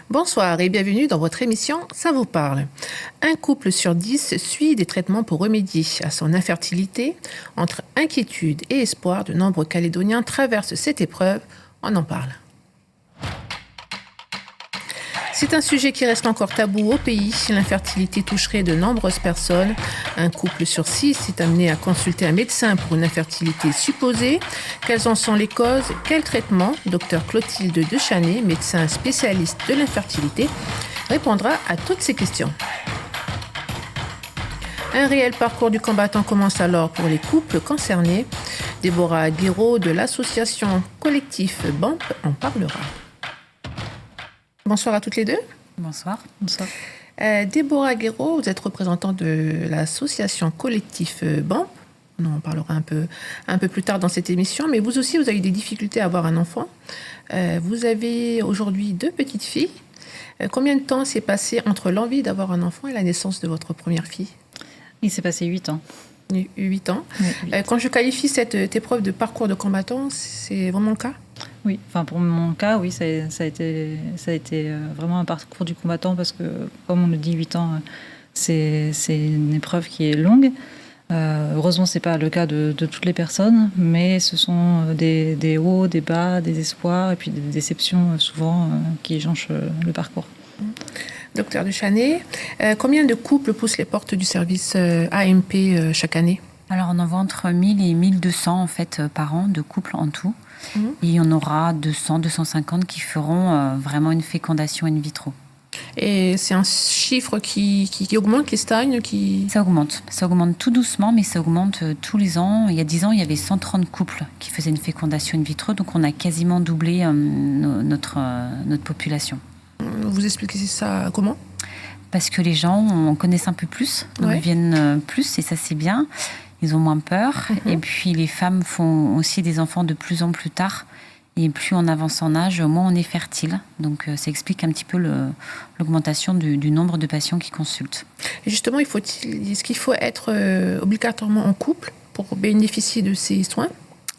Bonsoir et bienvenue dans votre émission Ça vous parle. Un couple sur 10 suit des traitements pour remédier à son infertilité. Entre inquiétude et espoir, de nombreux Calédoniens traversent cette épreuve. On en parle. C'est un sujet qui reste encore tabou au pays. L'infertilité toucherait de nombreuses personnes. Un couple sur 6 est amené à consulter un médecin pour une infertilité supposée. Quelles en sont les causes? Quel traitement? Docteur Clotilde Dechanet, médecin spécialiste de l'infertilité, répondra à toutes ces questions. Un réel parcours du combattant commence alors pour les couples concernés. Déborah Guiraud de l'association Collectif BAMP en parlera. Bonsoir à toutes les deux. Bonsoir. Bonsoir. Déborah Guiraud, vous êtes représentante de l'association Collectif BAMP. On en parlera un peu plus tard dans cette émission. Mais vous aussi, vous avez eu des difficultés à avoir un enfant. Vous avez aujourd'hui 2 petites filles. Combien de temps s'est passé entre l'envie d'avoir un enfant et la naissance de votre première fille? Il s'est passé 8 ans. 8 ans. Oui, 8. Quand je qualifie cette épreuve de parcours de combattant, c'est vraiment le cas? Oui, enfin pour mon cas, oui, ça a été vraiment un parcours du combattant parce que, comme on le dit, 8 ans, c'est une épreuve qui est longue. Heureusement, ce n'est pas le cas de toutes les personnes, mais ce sont des hauts, des bas, des espoirs et puis des déceptions souvent qui jonchent le parcours. Docteur Dechanet, combien de couples poussent les portes du service AMP chaque année? Alors, on en voit entre 1000 et 1200 en fait, par an de couples en tout. Et il y en aura 200, 250 qui feront vraiment une fécondation in vitro. Et c'est un chiffre qui augmente, qui stagne, qui... Ça augmente tout doucement, mais ça augmente tous les ans. Il y a 10 ans, il y avait 130 couples qui faisaient une fécondation in vitro, donc on a quasiment doublé notre population. Vous expliquez ça comment? Parce que les gens en connaissent un peu plus, donc ils viennent plus, et ça c'est bien. Ils ont moins peur. Et puis les femmes font aussi des enfants de plus en plus tard. Et plus on avance en âge, moins on est fertile. Donc ça explique un petit peu l'augmentation du nombre de patients qui consultent. Et justement, est-ce qu'il faut être obligatoirement en couple pour bénéficier de ces soins?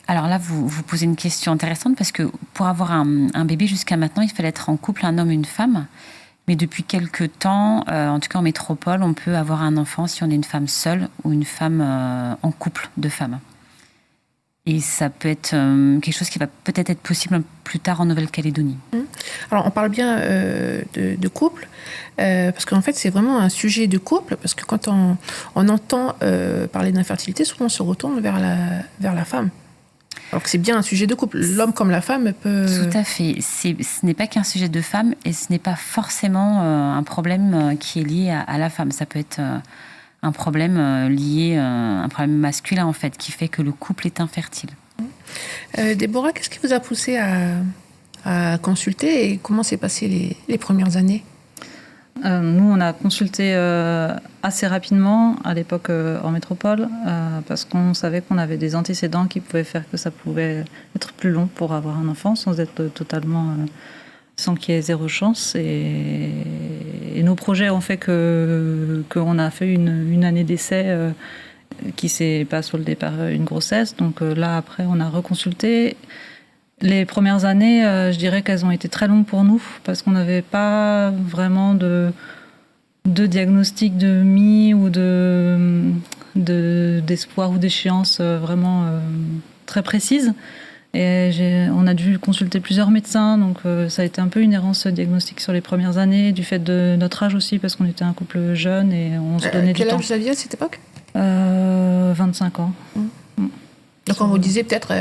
Alors là, vous posez une question intéressante parce que pour avoir un bébé jusqu'à maintenant, il fallait être en couple, un homme et une femme. Mais depuis quelques temps, en tout cas en métropole, on peut avoir un enfant si on est une femme seule ou une femme en couple de femmes. Et ça peut être quelque chose qui va peut-être être possible plus tard en Nouvelle-Calédonie. Alors, on parle bien de couple, parce qu'en fait, c'est vraiment un sujet de couple, parce que quand on entend parler d'infertilité, souvent on se retourne vers la femme. Alors que c'est bien un sujet de couple. L'homme comme la femme peut... Tout à fait. Ce n'est pas qu'un sujet de femme et ce n'est pas forcément un problème qui est lié à la femme. Ça peut être un problème lié à un problème masculin, en fait, qui fait que le couple est infertile. Déborah, qu'est-ce qui vous a poussé à consulter et comment s'est passé les premières années? Nous, on a consulté assez rapidement à l'époque en métropole parce qu'on savait qu'on avait des antécédents qui pouvaient faire que ça pouvait être plus long pour avoir un enfant sans être totalement... sans qu'il y ait zéro chance. Et nos projets ont fait qu'on a fait une année d'essai qui s'est pas soldée par une grossesse. Donc là, après, on a reconsulté. Les premières années, je dirais qu'elles ont été très longues pour nous parce qu'on n'avait pas vraiment de diagnostic de MI ou d'espoir ou d'échéance vraiment très précise. Et on a dû consulter plusieurs médecins, donc ça a été un peu une errance diagnostique sur les premières années, du fait de notre âge aussi, parce qu'on était un couple jeune et on se donnait du temps. Quel âge vous aviez à cette époque? 25 ans. Donc on vous disait peut-être...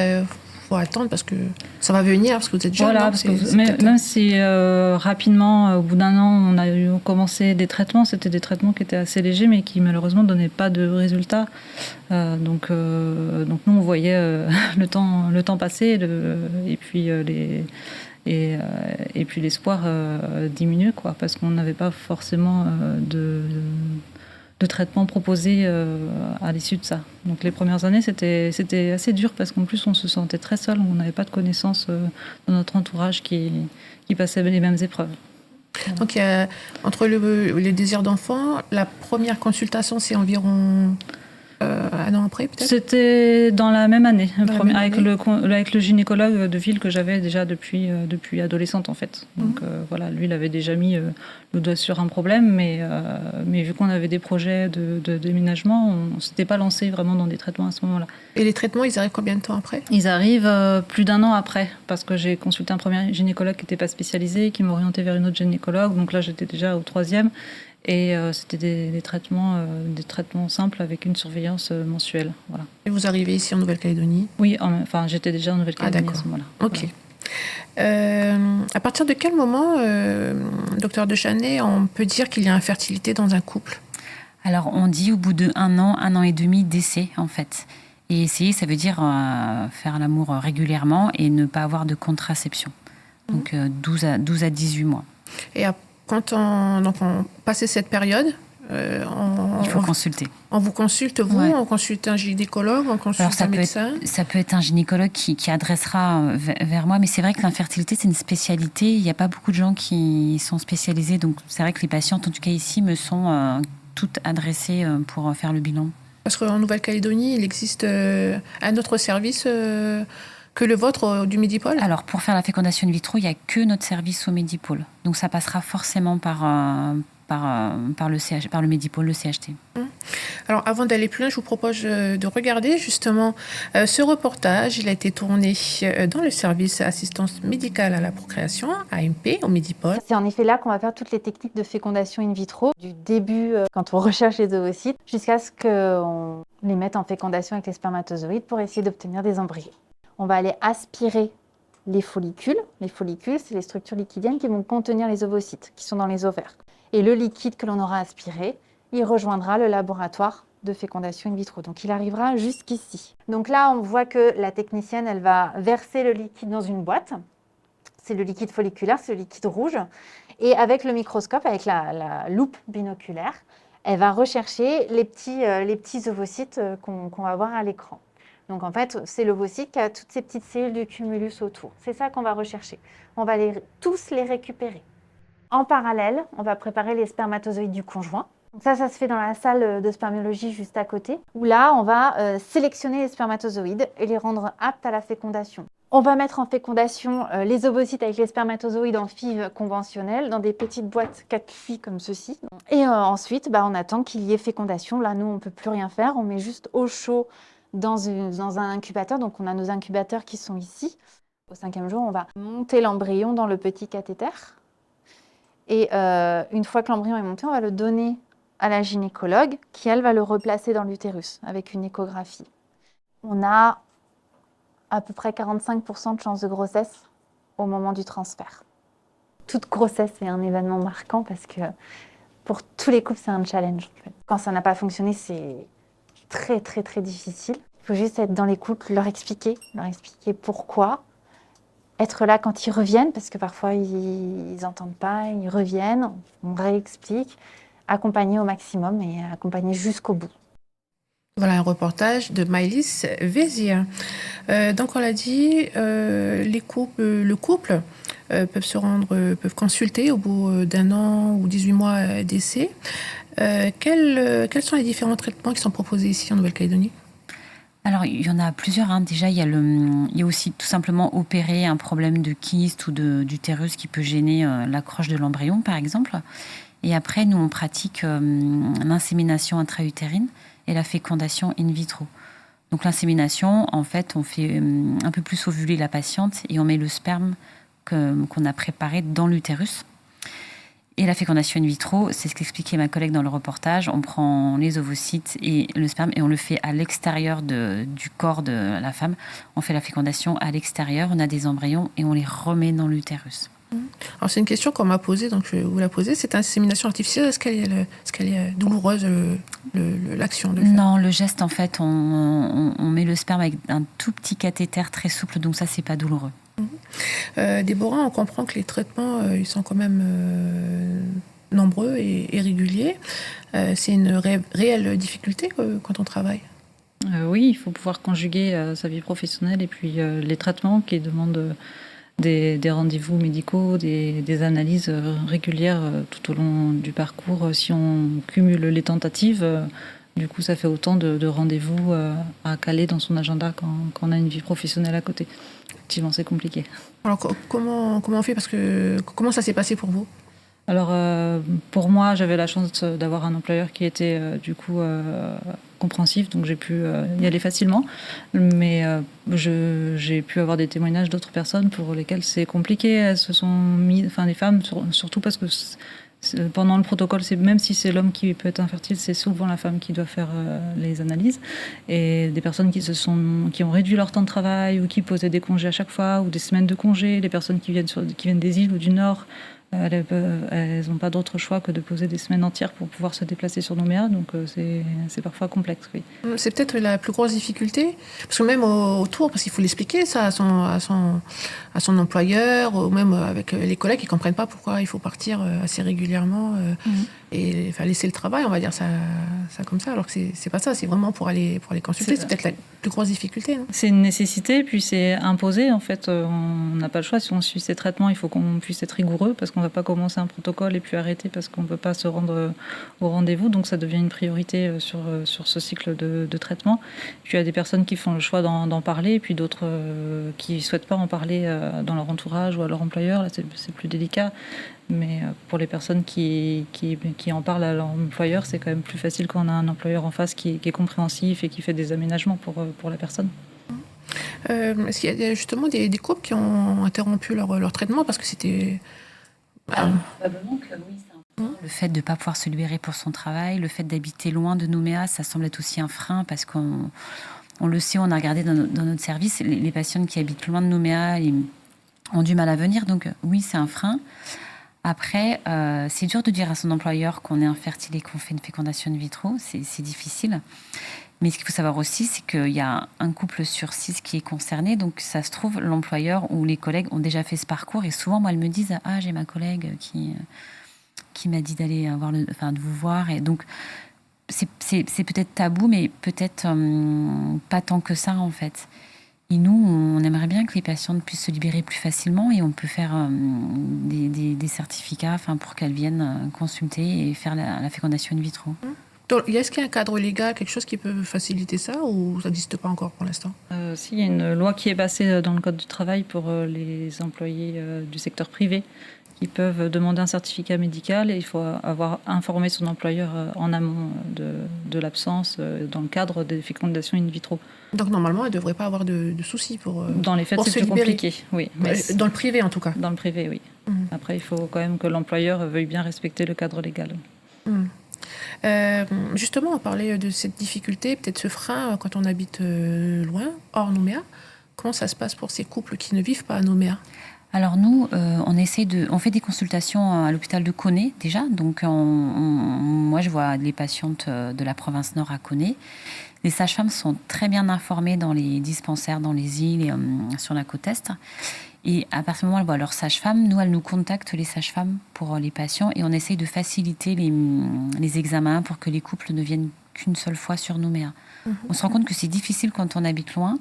faut attendre parce que ça va venir, parce que vous êtes jeune. Voilà, parce que même si rapidement, au bout d'un an, on a commencé des traitements, c'était des traitements qui étaient assez légers, mais qui malheureusement ne donnaient pas de résultats. Donc nous, on voyait le temps passer, et puis l'espoir diminuer, quoi, parce qu'on n'avait pas forcément de traitement proposé à l'issue de ça. Donc les premières années, c'était assez dur parce qu'en plus, on se sentait très seul. On n'avait pas de connaissances dans notre entourage qui passait les mêmes épreuves. Voilà. Donc, entre le désir d'enfant, la première consultation, c'est environ un an après, peut-être? C'était dans la même année, Dans la même avec année. avec le gynécologue de ville que j'avais déjà depuis adolescente en fait. Donc voilà, lui il avait déjà mis le doigt sur un problème, mais vu qu'on avait des projets de déménagement, on s'était pas lancé vraiment dans des traitements à ce moment-là. Et les traitements, ils arrivent combien de temps après? Ils arrivent plus d'un an après, parce que j'ai consulté un premier gynécologue qui n'était pas spécialisé, qui m'orientait vers une autre gynécologue. Donc là, j'étais déjà au troisième. Et c'était des traitements simples avec une surveillance mensuelle. Voilà. Et vous arrivez ici en Nouvelle-Calédonie? Oui, enfin, j'étais déjà en Nouvelle-Calédonie à ce moment-là. Ok. Voilà. À partir de quel moment, docteur Dechanet, on peut dire qu'il y a infertilité dans un couple? Alors, on dit au bout de un an et demi d'essai, en fait. Et essayer, ça veut dire faire l'amour régulièrement et ne pas avoir de contraception. Donc, 12 à 18 mois. Et quand on passe cette période, il faut consulter. On vous consulte, vous, on consulte un gynécologue, on consulte un médecin? Ça peut être un gynécologue qui adressera vers moi, mais c'est vrai que l'infertilité, c'est une spécialité. Il n'y a pas beaucoup de gens qui sont spécialisés. Donc, c'est vrai que les patientes, en tout cas ici, me sont toutes adressées pour faire le bilan. Parce qu'en Nouvelle-Calédonie, il existe un autre service que le vôtre du Medipôle? Alors, pour faire la fécondation in vitro, il n'y a que notre service au Medipôle. Donc, ça passera forcément par le Medipôle, le CHT. Alors, avant d'aller plus loin, je vous propose de regarder justement ce reportage. Il a été tourné dans le service assistance médicale à la procréation, AMP, au Medipôle. C'est en effet là qu'on va faire toutes les techniques de fécondation in vitro, du début quand on recherche les ovocytes, jusqu'à ce qu'on les mette en fécondation avec les spermatozoïdes pour essayer d'obtenir des embryons. On va aller aspirer les follicules. Les follicules, c'est les structures liquidiennes qui vont contenir les ovocytes, qui sont dans les ovaires. Et le liquide que l'on aura aspiré, il rejoindra le laboratoire de fécondation in vitro. Donc, il arrivera jusqu'ici. Donc là, on voit que la technicienne, elle va verser le liquide dans une boîte. C'est le liquide folliculaire, c'est le liquide rouge. Et avec le microscope, avec la loupe binoculaire, elle va rechercher les petits ovocytes qu'on va voir à l'écran. Donc, en fait, c'est l'ovocyte qui a toutes ces petites cellules de cumulus autour. C'est ça qu'on va rechercher. On va tous les récupérer. En parallèle, on va préparer les spermatozoïdes du conjoint. Donc ça se fait dans la salle de spermiologie juste à côté, où là, on va sélectionner les spermatozoïdes et les rendre aptes à la fécondation. On va mettre en fécondation les ovocytes avec les spermatozoïdes en FIV conventionnelle dans des petites boîtes 4 plis comme ceci. Et ensuite, on attend qu'il y ait fécondation. Là, nous, on ne peut plus rien faire. On met juste au chaud dans un incubateur. Donc, on a nos incubateurs qui sont ici. Au 5e jour, on va monter l'embryon dans le petit cathéter. Et une fois que l'embryon est monté, on va le donner à la gynécologue qui, elle, va le replacer dans l'utérus avec une échographie. On a à peu près 45% de chances de grossesse au moment du transfert. Toute grossesse est un événement marquant parce que pour tous les couples, c'est un challenge. En fait. Quand ça n'a pas fonctionné, c'est très, très, très difficile. Il faut juste être dans les couples, leur expliquer pourquoi. Être là quand ils reviennent, parce que parfois ils n'entendent pas, ils reviennent, on réexplique, accompagner au maximum et accompagner jusqu'au bout. Voilà un reportage de Maëlys Vézia. Donc on l'a dit, le couple peuvent consulter au bout d'un an ou 18 mois d'essai. Quels sont les différents traitements qui sont proposés ici en Nouvelle-Calédonie ? Alors, il y en a plusieurs. Déjà, il y a aussi tout simplement opérer un problème de kyste ou d'utérus qui peut gêner l'accroche de l'embryon, par exemple. Et après, nous, on pratique l'insémination intra-utérine et la fécondation in vitro. Donc, l'insémination, en fait, on fait un peu plus ovuler la patiente et on met le sperme qu'on a préparé dans l'utérus. Et la fécondation in vitro, c'est ce qu'expliquait ma collègue dans le reportage. On prend les ovocytes et le sperme et on le fait à l'extérieur du corps de la femme. On fait la fécondation à l'extérieur, on a des embryons et on les remet dans l'utérus. Alors c'est une question qu'on m'a posée, donc je vais vous la poser. Cette insémination artificielle, est-ce qu'elle est douloureuse, l'action de le faire ? Non, le geste, en fait, on met le sperme avec un tout petit cathéter très souple, donc ça, c'est pas douloureux. Déborah, on comprend que les traitements, ils sont quand même nombreux et réguliers. C'est une réelle difficulté quand on travaille. Oui, il faut pouvoir conjuguer sa vie professionnelle et puis les traitements qui demandent des rendez-vous médicaux, des analyses régulières tout au long du parcours. Si on cumule les tentatives, Du coup, ça fait autant de rendez-vous à caler dans son agenda quand on a une vie professionnelle à côté. Effectivement, c'est compliqué. Alors, comment on fait comment ça s'est passé pour vous? Alors, pour moi, j'avais la chance d'avoir un employeur qui était compréhensif, donc j'ai pu y aller facilement. Mais j'ai pu avoir des témoignages d'autres personnes pour lesquelles c'est compliqué. Elles se sont mises, les femmes, surtout parce que pendant le protocole, même si c'est l'homme qui peut être infertile, c'est souvent la femme qui doit faire les analyses. Et des personnes qui ont réduit leur temps de travail ou qui posaient des congés à chaque fois ou des semaines de congés, les personnes qui viennent des îles ou du Nord. Elles n'ont pas d'autre choix que de poser des semaines entières pour pouvoir se déplacer sur Nouméa, donc c'est parfois complexe, oui. C'est peut-être la plus grosse difficulté, parce que même autour, parce qu'il faut l'expliquer ça à son employeur, ou même avec les collègues qui ne comprennent pas pourquoi il faut partir assez régulièrement et laisser le travail, on va dire ça comme ça, alors que c'est pas ça, c'est vraiment pour aller consulter, c'est peut-être la plus grosse difficulté. Non, c'est une nécessité, puis c'est imposé, en fait, on n'a pas le choix. Si on suit ces traitements, il faut qu'on puisse être rigoureux, parce qu'on ne va pas commencer un protocole et puis arrêter parce qu'on ne peut pas se rendre au rendez-vous, donc ça devient une priorité sur ce cycle de traitement. Puis il y a des personnes qui font le choix d'en parler, et puis d'autres qui ne souhaitent pas en parler dans leur entourage ou à leur employeur, là c'est plus délicat. Mais pour les personnes qui en parlent à leur employeur, c'est quand même plus facile quand on a un employeur en face qui est compréhensif et qui fait des aménagements pour la personne. Est-ce qu'il y a justement des couples qui ont interrompu leur traitement parce que c'était... Probablement que oui, c'est un frein. Le fait de ne pas pouvoir se libérer pour son travail, le fait d'habiter loin de Nouméa, ça semble être aussi un frein parce qu'on le sait, on a regardé dans notre service, les patientes qui habitent loin de Nouméa ont du mal à venir, donc oui, c'est un frein. Après, c'est dur de dire à son employeur qu'on est infertile et qu'on fait une fécondation in vitro, c'est difficile. Mais ce qu'il faut savoir aussi, c'est qu'il y a un couple sur 6 qui est concerné. Donc, ça se trouve, l'employeur ou les collègues ont déjà fait ce parcours. Et souvent, moi, elles me disent « Ah, j'ai ma collègue qui m'a dit d'aller de vous voir. » Et donc, c'est peut-être tabou, mais peut-être pas tant que ça, en fait. Et nous, on aimerait bien que les patientes puissent se libérer plus facilement et on peut faire des certificats pour qu'elles viennent consulter et faire la fécondation in vitro. Donc, est-ce qu'il y a un cadre légal, quelque chose qui peut faciliter ça ou ça n'existe pas encore pour l'instant? Il y a une loi qui est passée dans le Code du travail pour les employés du secteur privé qui peuvent demander un certificat médical et il faut avoir informé son employeur en amont de l'absence dans le cadre des fécondations in vitro. Donc normalement, elle ne devrait pas avoir de soucis pour dans les faits, pour c'est se plus libérer. compliqué, oui. Mais Dans le privé en tout cas. Dans le privé, oui. Après, il faut quand même que l'employeur veuille bien respecter le cadre légal. Justement, on parlait de cette difficulté, peut-être ce frein quand on habite loin, hors Nouméa. Comment ça se passe pour ces couples qui ne vivent pas à Nouméa? Alors nous, on fait des consultations à l'hôpital de Koné déjà. Donc moi, je vois les patientes de la province Nord à Koné. Les sages-femmes sont très bien informées dans les dispensaires, dans les îles et sur la côte Est. Et à partir du moment où elles voient leurs sages-femmes, nous, elles nous contactent, les sages-femmes, pour les patients. Et on essaye de faciliter les examens pour que les couples ne viennent qu'une seule fois sur Nouméa. On se rend compte que c'est difficile quand on habite loin.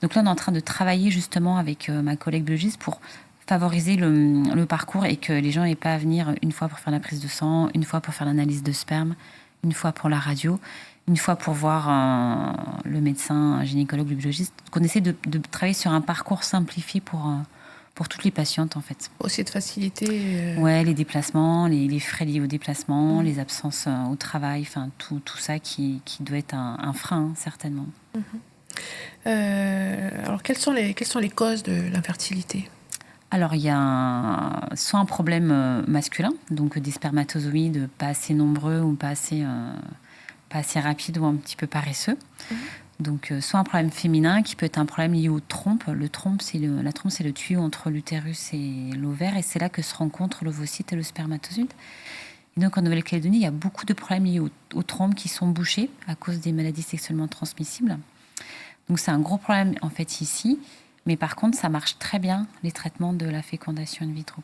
Donc là, on est en train de travailler justement avec ma collègue biologiste pour favoriser le parcours et que les gens n'aient pas à venir une fois pour faire la prise de sang, une fois pour faire l'analyse de sperme, une fois pour la radio, une fois pour voir le médecin, un gynécologue, le biologiste. Donc on essaie de travailler sur un parcours simplifié pour toutes les patientes, en fait. Aussi de faciliter... Ouais, les déplacements, les frais liés aux déplacements, les absences au travail, tout ça qui doit être un frein, certainement. Alors, quelles sont les causes de l'infertilité? Alors, il y a soit un problème masculin, donc des spermatozoïdes pas assez nombreux ou pas assez rapides ou un petit peu paresseux. Donc, soit un problème féminin qui peut être un problème lié aux trompes. La trompe, c'est le tuyau entre l'utérus et l'ovaire, et c'est là que se rencontrent l'ovocyte et le spermatozoïde. Et donc, en Nouvelle-Calédonie, il y a beaucoup de problèmes liés aux trompes qui sont bouchées à cause des maladies sexuellement transmissibles. Donc, c'est un gros problème, en fait, ici. Mais par contre, ça marche très bien, les traitements de la fécondation in vitro.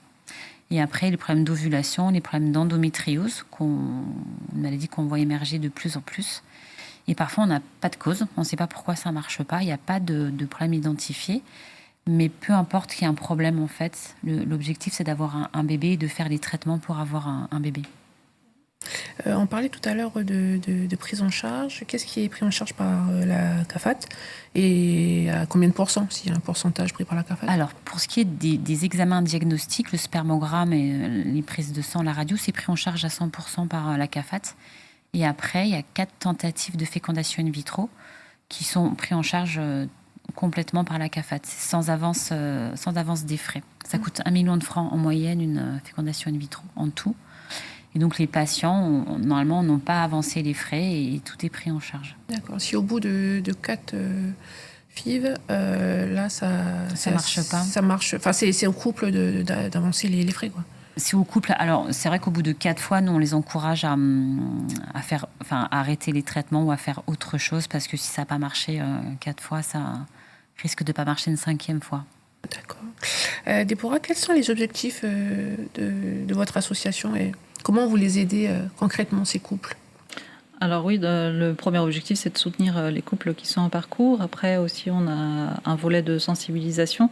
Et après, les problèmes d'ovulation, les problèmes d'endométriose, une maladie qu'on voit émerger de plus en plus. Et parfois, on n'a pas de cause, on ne sait pas pourquoi ça ne marche pas, il n'y a pas de problème identifié. Mais peu importe qu'il y ait un problème, en fait, l'objectif, c'est d'avoir un bébé et de faire les traitements pour avoir un bébé. On parlait tout à l'heure de prise en charge. Qu'est-ce qui est pris en charge par la CAFAT et à combien de pourcents, s'il y a un pourcentage pris par la CAFAT? Alors, pour ce qui est des examens diagnostiques, le spermogramme et les prises de sang, la radio, c'est pris en charge à 100% par la CAFAT. Et après, il y a 4 tentatives de fécondation in vitro qui sont pris en charge complètement par la CAFAT, sans avance des frais. Ça coûte 1 million de francs en moyenne, une fécondation in vitro, en tout. Et donc, les patients, normalement, n'ont pas avancé les frais et tout est pris en charge. D'accord. Si au bout de 4 FIV, là, ça marche pas. Ça marche. Enfin, c'est au couple d'avancer les frais, quoi. C'est au couple. Alors, c'est vrai qu'au bout de 4 fois, nous, on les encourage à arrêter les traitements ou à faire autre chose, parce que si ça n'a pas marché 4 fois, ça risque de ne pas marcher une 5e fois. D'accord. Déborah, quels sont les objectifs de votre association et comment vous les aidez concrètement, ces couples? Alors oui, le premier objectif, c'est de soutenir les couples qui sont en parcours. Après aussi, on a un volet de sensibilisation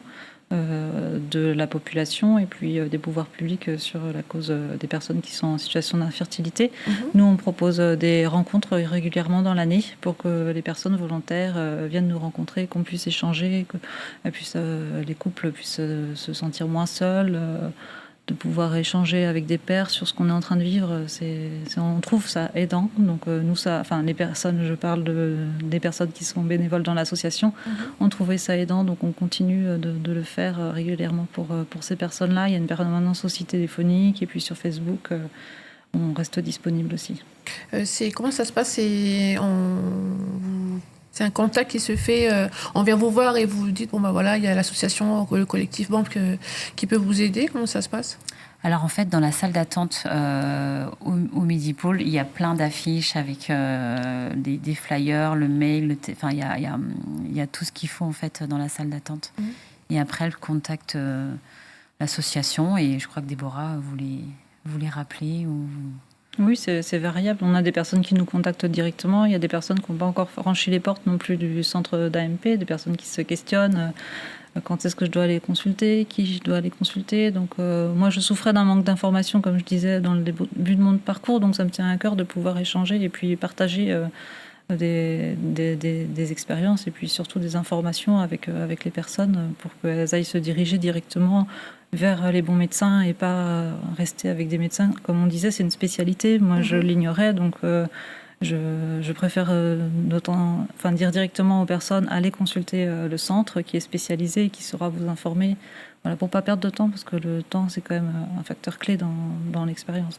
de la population et puis des pouvoirs publics sur la cause des personnes qui sont en situation d'infertilité. Nous, on propose des rencontres régulièrement dans l'année pour que les personnes volontaires viennent nous rencontrer, qu'on puisse échanger, que les couples puissent se sentir moins seuls, de pouvoir échanger avec des pairs sur ce qu'on est en train de vivre. On trouve ça aidant. Donc les personnes, je parle des personnes qui sont bénévoles dans l'association, on trouvait ça aidant, donc on continue de le faire régulièrement pour ces personnes-là. Il y a une permanence aussi téléphonique et puis sur Facebook, on reste disponible aussi. Comment ça se passe? C'est un contact qui se fait, on vient vous voir et vous dites, bon ben voilà, il y a l'association, le collectif BAMP qui peut vous aider. Comment ça se passe? Alors en fait, dans la salle d'attente au Medipôle, il y a plein d'affiches avec des flyers, le mail, il y a tout ce qu'il faut en fait dans la salle d'attente. Et après, elle contacte l'association et je crois que Déborah voulait rappeler ou... Oui, c'est variable. On a des personnes qui nous contactent directement. Il y a des personnes qui n'ont pas encore franchi les portes non plus du centre d'AMP, des personnes qui se questionnent. Quand est-ce que je dois aller consulter? Qui je dois aller consulter? Donc, moi, je souffrais d'un manque d'informations, comme je disais, dans le début de mon parcours. Donc, ça me tient à cœur de pouvoir échanger et puis partager des expériences et puis surtout des informations avec les personnes pour qu'elles aillent se diriger directement vers les bons médecins et pas rester avec des médecins. Comme on disait, c'est une spécialité. Moi, je l'ignorais, donc je préfère dire directement aux personnes, allez consulter le centre qui est spécialisé et qui saura vous informer. Voilà, pour pas perdre de temps, parce que le temps, c'est quand même un facteur clé dans l'expérience.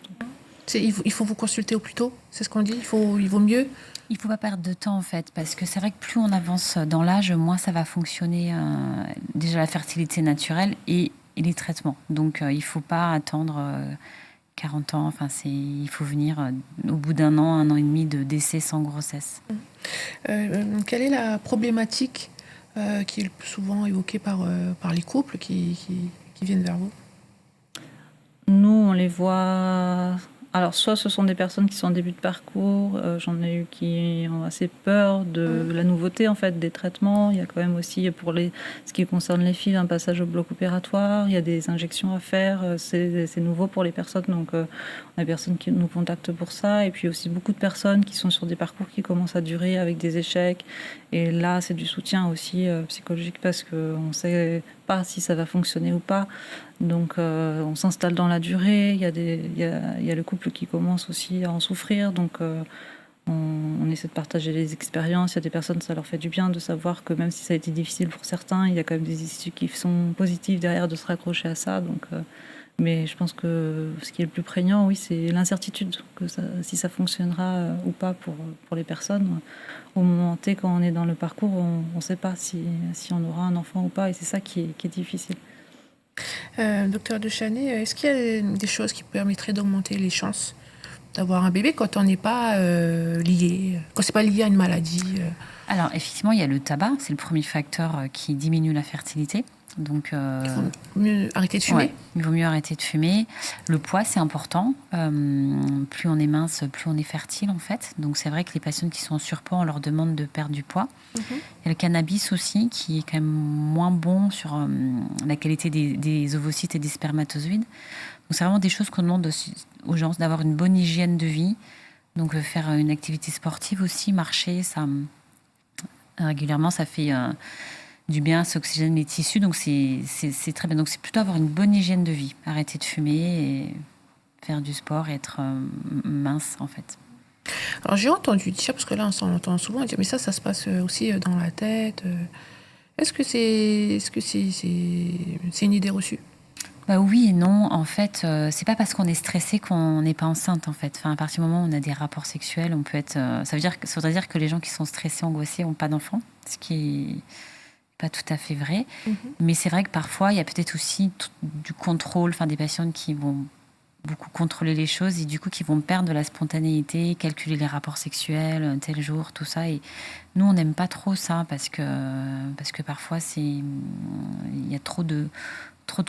Il faut vous consulter au plus tôt, c'est ce qu'on dit? Il vaut mieux? Il ne faut pas perdre de temps, en fait, parce que c'est vrai que plus on avance dans l'âge, moins ça va fonctionner. Déjà la fertilité naturelle et les traitements. Donc, il ne faut pas attendre 40 ans. Enfin, il faut venir au bout d'un an et demi de décès sans grossesse. Quelle est la problématique qui est le plus souvent évoquée par les couples qui viennent vers vous? Nous, on les voit... Alors, soit ce sont des personnes qui sont en début de parcours, j'en ai eu qui ont assez peur de la nouveauté en fait des traitements. Il y a quand même aussi pour ce qui concerne les filles un passage au bloc opératoire. Il y a des injections à faire, c'est nouveau pour les personnes. Donc, on a des personnes qui nous contactent pour ça, et puis aussi beaucoup de personnes qui sont sur des parcours qui commencent à durer avec des échecs. Et là, c'est du soutien aussi psychologique parce qu'on ne sait pas si ça va fonctionner ou pas. Donc, on s'installe dans la durée. Il y a le couple qui commence aussi à en souffrir. Donc, on essaie de partager les expériences. Il y a des personnes, ça leur fait du bien de savoir que même si ça a été difficile pour certains, il y a quand même des issues qui sont positives derrière, de se raccrocher à ça. Donc, mais je pense que ce qui est le plus prégnant, oui, c'est l'incertitude, si ça fonctionnera ou pas pour les personnes. Au moment T, quand on est dans le parcours, on ne sait pas si on aura un enfant ou pas, et c'est ça qui est difficile. Docteur Dechanet, est-ce qu'il y a des choses qui permettraient d'augmenter les chances d'avoir un bébé quand on n'est pas lié, quand c'est pas lié à une maladie? Alors, effectivement, il y a le tabac. C'est le premier facteur qui diminue la fertilité. Donc, Il faut mieux arrêter de fumer. ouais, il vaut mieux arrêter de fumer. Le poids, c'est important. Plus on est mince, plus on est fertile, en fait. Donc, c'est vrai que les patientes qui sont en surpoids, on leur demande de perdre du poids. Il y a le cannabis aussi, qui est quand même moins bon sur la qualité des ovocytes et des spermatozoïdes. Donc, c'est vraiment des choses qu'on demande aussi aux gens, d'avoir une bonne hygiène de vie. Donc, faire une activité sportive aussi, marcher, ça, régulièrement, ça fait du bien, ça oxygène les tissus. Donc, c'est très bien. Donc, c'est plutôt avoir une bonne hygiène de vie. Arrêter de fumer et faire du sport et être mince, en fait. Alors, j'ai entendu dire, parce que là, on entend souvent dire, mais ça se passe aussi dans la tête. Est-ce que c'est une idée reçue? Bah oui et non. En fait, c'est pas parce qu'on est stressé qu'on n'est pas enceinte, en fait. Enfin, à partir du moment où on a des rapports sexuels, on peut être... ça voudrait dire que les gens qui sont stressés, angoissés, n'ont pas d'enfants, ce qui est pas tout à fait vrai. Mais c'est vrai que parfois, il y a peut-être aussi du contrôle, enfin, des patientes qui vont beaucoup contrôler les choses et du coup qui vont perdre de la spontanéité, calculer les rapports sexuels, tel jour, tout ça. Et nous, on n'aime pas trop ça parce que parfois, il y a trop de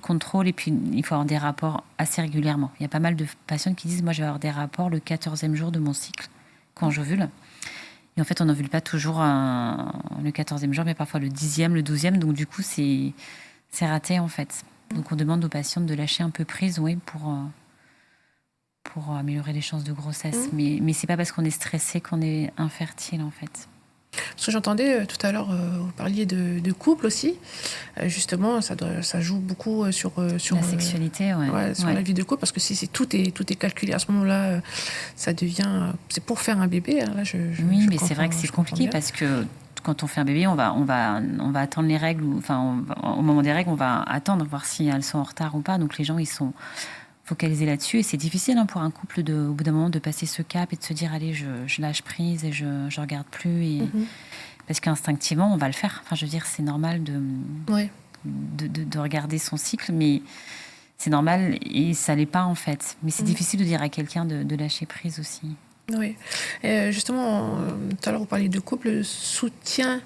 contrôle et puis il faut avoir des rapports assez régulièrement. Il y a pas mal de patientes qui disent « moi, je vais avoir des rapports le 14e jour de mon cycle quand j'ovule ». Et en fait, on n'ovule pas toujours le 14e jour, mais parfois le 10e, le 12e. Donc du coup, c'est raté en fait. Donc on demande aux patientes de lâcher un peu prise, oui, pour améliorer les chances de grossesse. Mais c'est pas parce qu'on est stressé qu'on est infertile en fait. Parce que j'entendais tout à l'heure, vous parliez de couple aussi. Justement, ça joue beaucoup sur La sexualité, sur la vie de couple, parce que si tout est calculé à ce moment-là, ça devient... c'est pour faire un bébé. Hein, là, oui, mais c'est vrai que c'est compliqué parce que quand on fait un bébé, on va attendre les règles. Au moment des règles, on va attendre, voir si elles sont en retard ou pas. Donc les gens, ils sont focalisés là-dessus. Et c'est difficile pour un couple, au bout d'un moment, de passer ce cap et de se dire, allez, je lâche prise et je regarde plus. Parce qu'instinctivement, on va le faire. Enfin, je veux dire, c'est normal de regarder son cycle, mais c'est normal et ça l'est pas, en fait. Mais c'est difficile de dire à quelqu'un de lâcher prise aussi. Oui. Justement, tout à l'heure, vous parliez de couple. Le soutien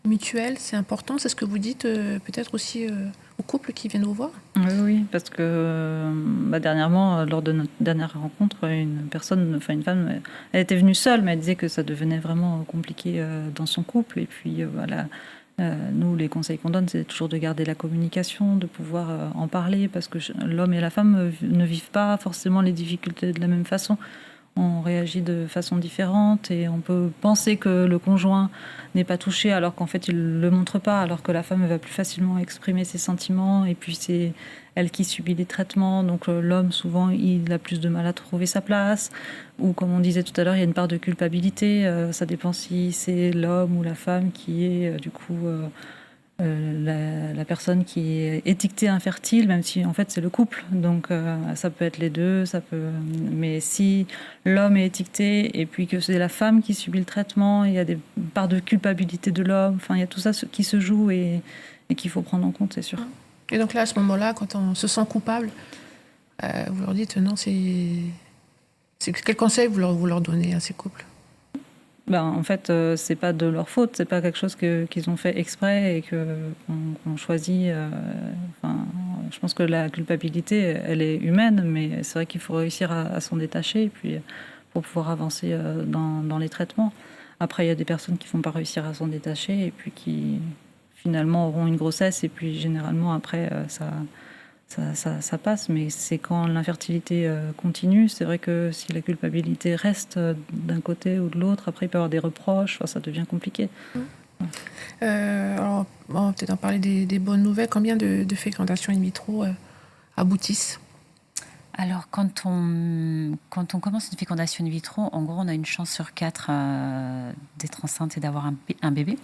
mutuel, c'est important. C'est ce que vous dites peut-être aussi aux couples qui viennent vous voir? Oui, parce que dernièrement, lors de notre dernière rencontre, une femme, elle était venue seule, mais elle disait que ça devenait vraiment compliqué dans son couple. Et puis voilà, nous, les conseils qu'on donne, c'est toujours de garder la communication, de pouvoir en parler, parce que l'homme et la femme ne vivent pas forcément les difficultés de la même façon. On réagit de façon différente et on peut penser que le conjoint n'est pas touché alors qu'en fait il ne le montre pas, alors que la femme va plus facilement exprimer ses sentiments et puis c'est elle qui subit les traitements. Donc l'homme, souvent, il a plus de mal à trouver sa place. Ou comme on disait tout à l'heure, il y a une part de culpabilité. Ça dépend si c'est l'homme ou la femme qui est du coup... la personne qui est étiquetée infertile, même si en fait c'est le couple, donc ça peut être les deux, mais si l'homme est étiqueté et puis que c'est la femme qui subit le traitement, il y a des parts de culpabilité de l'homme, enfin il y a tout ça qui se joue et qu'il faut prendre en compte, c'est sûr. Et donc là, à ce moment-là, quand on se sent coupable, vous leur dites non, quel conseil vous leur donnez à ces couples? En fait, c'est pas de leur faute, c'est pas quelque chose qu'ils ont fait exprès et qu'on choisit. Je pense que la culpabilité, elle est humaine, mais c'est vrai qu'il faut réussir à s'en détacher et puis pour pouvoir avancer dans les traitements. Après, il y a des personnes qui vont pas réussir à s'en détacher et puis qui finalement auront une grossesse et puis généralement après ça passe, mais c'est quand l'infertilité continue. C'est vrai que si la culpabilité reste d'un côté ou de l'autre, après il peut y avoir des reproches, ça devient compliqué. Alors, on va peut-être en parler des bonnes nouvelles. Combien de fécondations in vitro aboutissent? Alors, quand on commence une fécondation in vitro, en gros, on a une chance sur 4 d'être enceinte et d'avoir un bébé.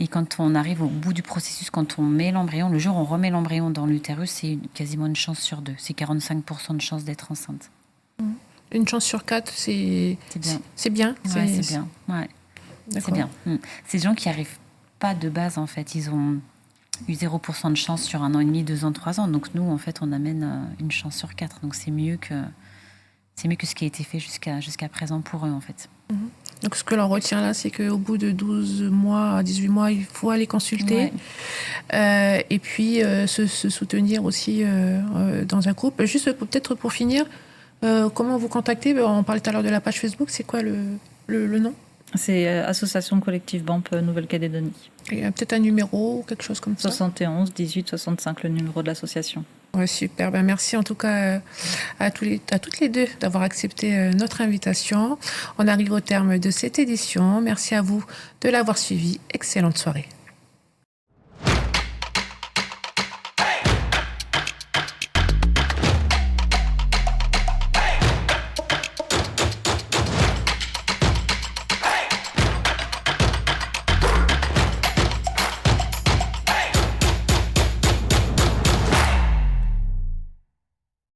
Et quand on arrive au bout du processus, quand on met l'embryon, le jour où on remet l'embryon dans l'utérus, c'est quasiment une chance sur 2. C'est 45% de chance d'être enceinte. Une chance sur 4, c'est bien. C'est bien. Ouais, c'est bien. Ouais. C'est bien. C'est des gens qui n'arrivent pas de base, en fait. Ils ont eu 0% de chance sur 1 an et demi, 2 ans, 3 ans. Donc nous, en fait, on amène une chance sur 4. Donc c'est mieux que ce qui a été fait jusqu'à présent pour eux, en fait. Donc, ce que l'on retient là, c'est qu'au bout de 12 mois à 18 mois, il faut aller consulter. Et puis, se soutenir aussi dans un couple. Juste peut-être pour finir, comment vous contacter? On parlait tout à l'heure de la page Facebook. C'est quoi le nom? C'est Association collective BAMP Nouvelle-Calédonie. Il y a peut-être un numéro ou quelque chose comme ça? 71 18 65, le numéro de l'association. Ouais, super. Ben, merci en tout cas à toutes les deux d'avoir accepté notre invitation. On arrive au terme de cette édition. Merci à vous de l'avoir suivi. Excellente soirée.